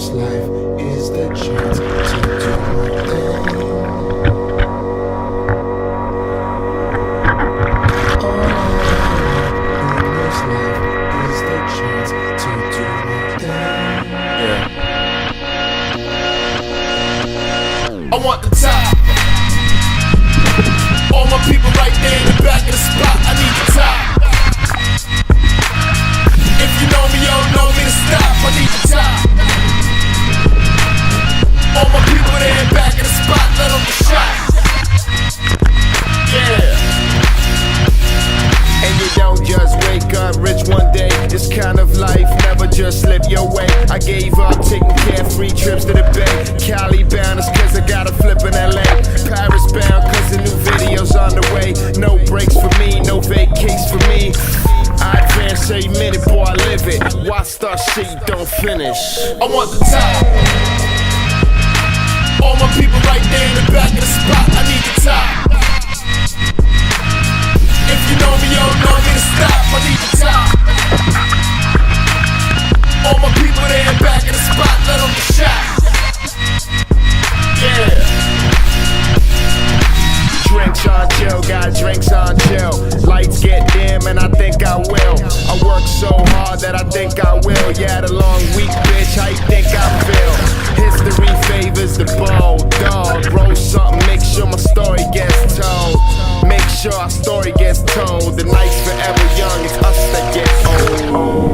this life is the chance to do my thing. All I want in this life is the chance to do my thing. I want the top. All my people right there in the back of the spot. I need the top. If you know me, you don't know me to stop. I need the top. All my people there in back of the spot. Let them get shot. Yeah. And you don't just wake up rich one day. This kind of life never just slip your way. I gave up taking carefree trips to the Bay. Cali bound is cause I got a flip in LA. Paris bound cause the new video's on the way. No breaks for me, no vacays for me. I advance every minute, boy, I live it. Why start shit you don't finish? I want the top. All my people right there in the back of the spot. I need the top. If you know me, you don't know me to stop. I need the top. All my people there in back of the spot. Let them get shot. Yeah. Drinks on chill, got drinks on chill. Lights get dim and I think I will. I work so hard that I think I will. Yeah, the long week, bitch, how you think I feel? History favors the bold dog. Roll something, make sure my story gets told. Make sure our story gets told. The night's forever young, it's us that get old.